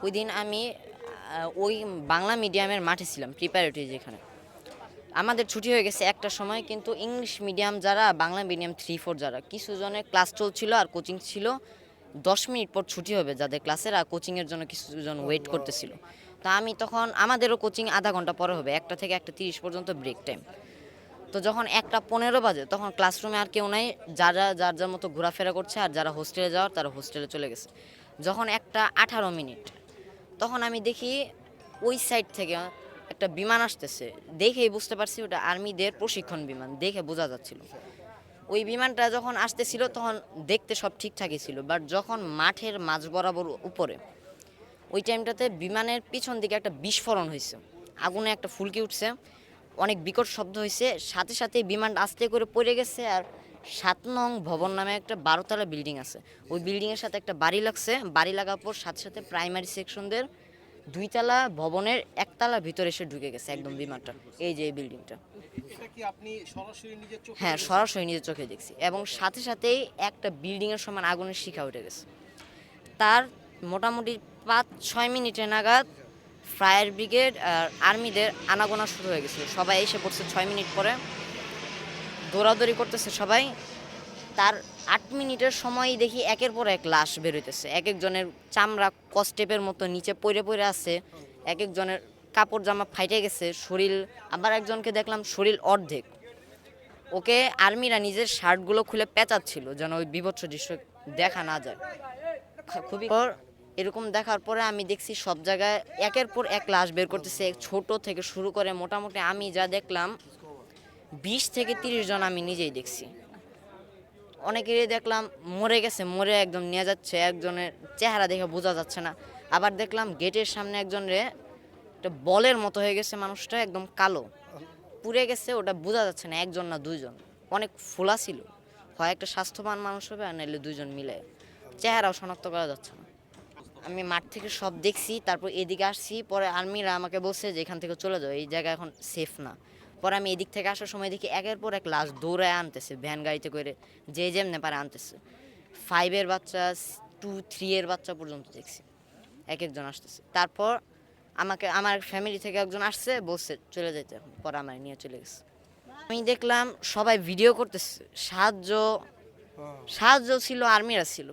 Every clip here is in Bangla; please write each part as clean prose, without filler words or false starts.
ওই দিন আমি ওই বাংলা মিডিয়ামের মাঠে ছিলাম, প্রিপারেটরি যেখানে। আমাদের ছুটি হয়ে গেছে একটা সময়, কিন্তু ইংলিশ মিডিয়াম যারা, বাংলা মিডিয়াম 3-4 যারা, কিছু জনের ক্লাস চলছিল আর কোচিং ছিল। 10 মিনিট পর ছুটি হবে যাদের ক্লাসের, আর কোচিংয়ের জন্য কিছু জন ওয়েট করতেছিল। তা আমি তখন, আমাদেরও কোচিং আধা ঘন্টা পরে হবে, 1টা থেকে 1টা 30 পর্যন্ত ব্রেক টাইম। তো যখন 1টা 15 বাজে, তখন ক্লাসরুমে আর কেউ নাই, যারা যার যার মতো ঘোরাফেরা করছে, আর যারা হোস্টেলে যাওয়ার তারা হোস্টেলে চলে গেছে। যখন 1টা 18 মিনিট, তখন আমি দেখি ওই সাইড থেকে একটা বিমান আসতেছে। দেখেই বুঝতে পারছি ওটা আর্মিদের প্রশিক্ষণ বিমান, দেখে বোঝা যাচ্ছিল। ওই বিমানটা যখন আসতেছিল তখন দেখতে সব ঠিকঠাকই ছিল, বাট যখন মাঠের মাঝ বরাবর উপরে, ওই টাইমটাতে বিমানের পিছন দিকে একটা বিস্ফোরণ হয়েছে, আগুনে একটা ফুলকি উঠছে, অনেক বিকট শব্দ হয়েছে, সাথে সাথে বিমানটা আস্তে করে পড়ে গেছে। আর 7 নং ভবন নামে একটা 12তলা বিল্ডিং আছে, ওই বিল্ডিংয়ের সাথে একটা বাড়ি লাগছে। বাড়ি লাগার পর সাথে সাথে প্রাইমারি সেকশনদের 2তলা ভবনের 1তলার ভিতরে এসে ঢুকে গেছে একদম বিমানটা। এই যে এই বিল্ডিংটা। এটা কি আপনি সরাসরি নিজের চোখে হ্যাঁ, দেখেছেন? সরাসরি নিজের চোখে দেখছি, এবং সাথে সাথেই একটা বিল্ডিংয়ের সমান আগুনের শিখা উঠে গেছে। তার মোটামুটি 5-6 মিনিটে নাগাদ ফায়ার ব্রিগেড আর আর্মিদের আনাগোনা শুরু হয়ে গেছে, সবাই এসে পড়ছে 6 মিনিট পরে, দৌড়াদৌড়ি করতেছে সবাই। তার 8 মিনিটের সময়ই দেখি একের পর এক লাশ বের হইতেছে, এক একজনের চামড়া কস্টেপের মতো নিচে পড়ে পড়ে আছে, এক একজনের কাপড় জামা ফাইটে গেছে শরীর। আবার একজনকে দেখলাম শরীর অর্ধেক, ওকে আর্মিরা নিজের শার্টগুলো খুলে পেঁচাচ্ছিল যেন ওই বীভৎস দৃশ্য দেখা না যায়। খুবই এরকম দেখার পরে আমি দেখছি সব জায়গায় একের পর এক লাশ বের করতেছে, ছোট থেকে শুরু করে মোটামুটি আমি যা দেখলাম 20 থেকে 30 জন আমি নিজেই দেখছি। অনেকেরই দেখলাম মরে গেছে, মরে একদম নিয়ে যাচ্ছে, একজনের চেহারা দেখে বোঝা যাচ্ছে না। আবার দেখলাম গেটের সামনে একজনের একটা বলের মতো হয়ে গেছে, মানুষটা একদম কালো পুড়ে গেছে, ওটা বোঝা যাচ্ছে না একজন না দুইজন, অনেক ফোলা ছিল। হয় একটা স্বাস্থ্যবান মানুষ হবে, আর নাহলে দুইজন মিলে, চেহারাও শনাক্ত করা যাচ্ছে না। আমি মাঠ থেকে সব দেখছি, তারপর এদিকে আসছি, পরে আর্মিরা আমাকে বলছে যে এখান থেকে চলে যাও, এই জায়গা এখন সেফ না। পরে আমি এদিক থেকে আসার সময় দেখি একের পর এক লাশ দৌড়ায় আনতেছে, ভ্যান গাড়িতে করে যে যেমনে পারে আনতেছে। 5-এর বাচ্চা, 2-3-এর বাচ্চা পর্যন্ত দেখছি, এক একজন আসতেছে। তারপর আমার ফ্যামিলি থেকে একজন আসছে, বলছে চলে যেতে, পরে আমার নিয়ে চলে গেছে। আমি দেখলাম সবাই ভিডিও করতেছে, সাহায্য সাহায্য ছিল, আর্মিরা ছিল,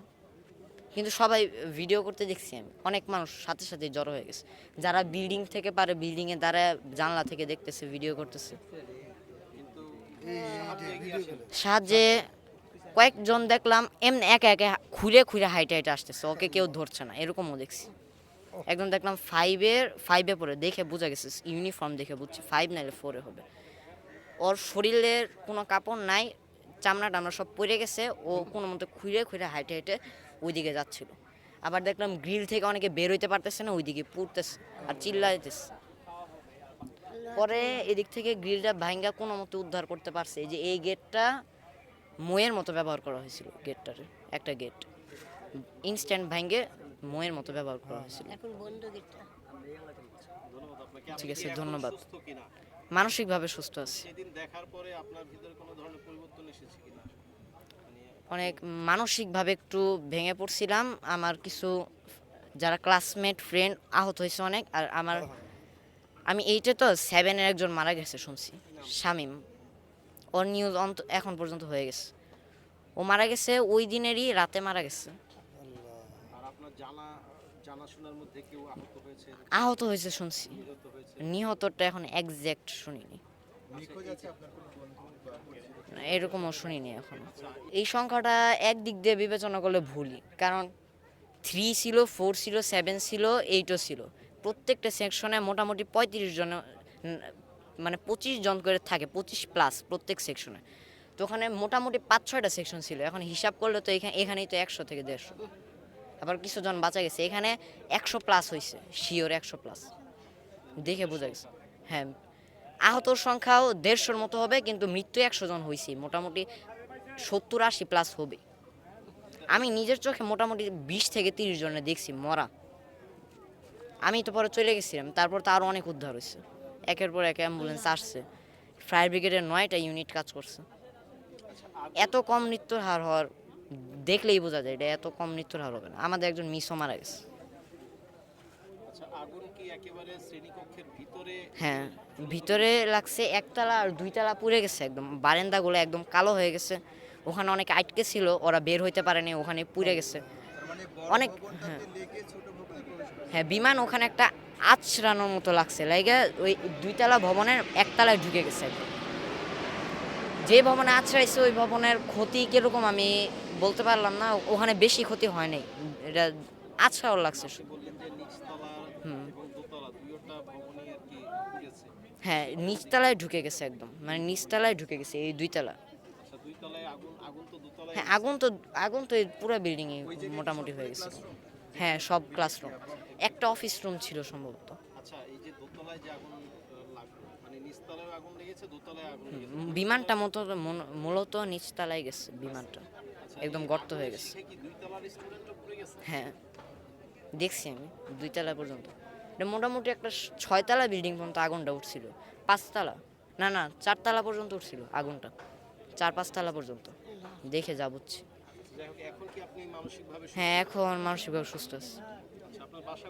কিন্তু সবাই ভিডিও করতে দেখছি আমি। অনেক মানুষ সাথে সাথে জড়ো হয়ে গেছে, যারা বিল্ডিং থেকে পারে বিল্ডিংয়ে দাঁড়ায় জানলা থেকে দেখতেছে, ভিডিও করতেছে। সাহায্যে কয়েকজন দেখলাম এমনি একা একা খুঁড়ে খুঁড়ে হাইটে হাইটে আসতেছে, ওকে কেউ ধরছে না, এরকমও দেখছি। একজন দেখলাম 5-এ পড়ে, দেখে বোঝা গেছে, ইউনিফর্ম দেখে বুঝছি 5 নাইলে 4-এ হবে। ওর শরীরের কোনো কাপড় নাই, চামড়া টামড়া সব পড়ে গেছে, ও কোনো মতো খুঁড়ে খুঁড়ে হাইটে হাইটে ওইদিকে যাচ্ছিল। আবার দেখলাম গ্রিল থেকে অনেকে বের হইতে পারতেছে না, ওইদিকে পুড়তেছে আর চিল্লাইতেছে। পরে এদিক থেকে গ্রিলটা ভাঙ্গা কোনো মতো উদ্ধার করতে পারছে। এই যে এই গেটটা মইয়ের মতো ব্যবহার করা হয়েছিল, গেটটার একটা গেট ইনস্ট্যান্ট ভাঙ্গে মইয়ের মতো ব্যবহার করা হয়েছিল। এখন বন্ধ গেটটা। ধন্যবাদ আপনাকে। ঠিক আপনি আছে, কি এখন ধন্যবাদ। সুস্থ কিনা? মানসিকভাবে সুস্থ আছি, সেদিন দেখার পরে আপনার ভিতরে কোনো ধরনের পরিবর্তন এসেছে কিনা? মানে অনেক মানসিকভাবে একটু ভেঙে পড়ছিলাম। আমার কিছু যারা ক্লাসমেট ফ্রেন্ড আহত হয়েছে অনেক। আর আমি এইটা তো 7-এর একজন মারা গেছে শুনছি, শামীম, ওর নিউজ এখন পর্যন্ত হয়ে গেছে। ও মারা গেছে ওই দিনেরই রাতে মারা গেছে। আর আপনার জানাশোনার মধ্যে কেউ আহত হয়েছে, আহত হয়েছে শুনছি, নিহত হয়েছে? নিহতটা এখন এক্সাক্ট শুনিনি, নিখোঁজ আছে আপনার কোনো বন্ধু বা পরিচিত? এরকমও শুনিনি এখনো। এই সংখ্যাটা একদিক দিয়ে বিবেচনা করলে ভুলই, কারণ 3 ছিল, 4 ছিল, 7 ছিল, 8ও ছিল। প্রত্যেকটা সেকশনে মোটামুটি 35 জন, মানে 25 জন করে থাকে, 25+ প্রত্যেক সেকশনে। তো ওখানে মোটামুটি 5-6টা সেকশন ছিল, এখন হিসাব করলে তো এখানেই তো 100 থেকে 150। আবার কিছু জন বাঁচা গেছে, এখানে 100+ হয়েছে, শিওর 100+, দেখে বোঝা গেছে। হ্যাঁ, আহতর সংখ্যাও 150-র মতো হবে, কিন্তু মৃত্যু 100 জন হয়েছে, মোটামুটি 70-80+ হবে। আমি নিজের চোখে মোটামুটি 20 থেকে 30 জনে দেখছি মরা। আমি তো পরে চলে গেছিলাম, তারপর তো আরও অনেক উদ্ধার হয়েছে, একের পর এক অ্যাম্বুলেন্স আসছে, ফায়ার ব্রিগেডের 9টা ইউনিট কাজ করছে। এত কম মৃত্যুর হার হওয়ার দেখলেই বোঝা যায় এটা এত কম মৃত্যুর হার হবে না। আমাদের একজন মিসও মারা গেছে। আচ্ছা, আগুন কি একেবারে শ্রেণীকক্ষের ভিতরে? হ্যাঁ, ভিতরে লাগছে, একতলা আর দুইতলা পুড়ে গেছে একদম, বারান্দাগুলো একদম কালো হয়ে গেছে। ওখানে অনেকে আটকে ছিল, ওরা বের হইতে পারেনি, ওখানে পুড়ে গেছে অনেক। হ্যাঁ হ্যাঁ, বিমান ওখানে একটা আছড়ানোর মতো লাগছে, লাইগা ওই দুইতলা ভবনের একতলায় ঢুকে গেছে একদম। যে ভবনে আছড়াইছে ওই ভবনের ক্ষতি কিরকম আমি বলতে পারলাম না, ওখানে বেশি ক্ষতি হয় নাই, এটা আছড়াও লাগছে। আপনি বললেন যে নিচতলা হুম। এবং দোতলা দুইটা ভবনই আর কি পুড়েছে। হ্যাঁ, নিচতলায় ঢুকে গেছে একদম, মানে নিচতলায় ঢুকে গেছে এই দুইতলা। আচ্ছা, দুই তলায় আগুন, আগুন তো দোতলায় হ্যাঁ, হয়েছে। আগুন তো এই পুরো বিল্ডিং এ ওই জায়গায় কি মোটামুটি হয়ে সবগুলোই গেছে। ক্লাসরুম? হ্যাঁ, সব ক্লাসরুম, একটা অফিস রুম ছিল সম্ভবত। আচ্ছা, এই যে দোতলায় যে আগুন লাগলো, মানে নিচতলায় আগুন লেগেছে, দোতলায় আগুন লেগেছে। বিমানটা মূলত নিচতলায় গেছে বিমানটা, আচ্ছা, একদম এই গর্ত হয়ে আগুনের গেছে। শিখে কি দুই তলার স্টুডেন্টও পুড়ে গেছে? হ্যাঁ, দেখছি আমি দুইতলা পর্যন্ত। এটা মোটামুটি একটা 6 তলা বিল্ডিং পর্যন্ত আগুনটা উঠছিল, 5 তলা, না না 4 তলা পর্যন্ত উঠছিল আগুনটা, 4-5 তলা পর্যন্ত, দেখে যা বুঝছি। যাই হোক, এখন কি আপনি মানসিকভাবে সুস্থ? হ্যাঁ, এখন মানসিকভাবে সুস্থ আছে। আচ্ছা, আপনার বাসা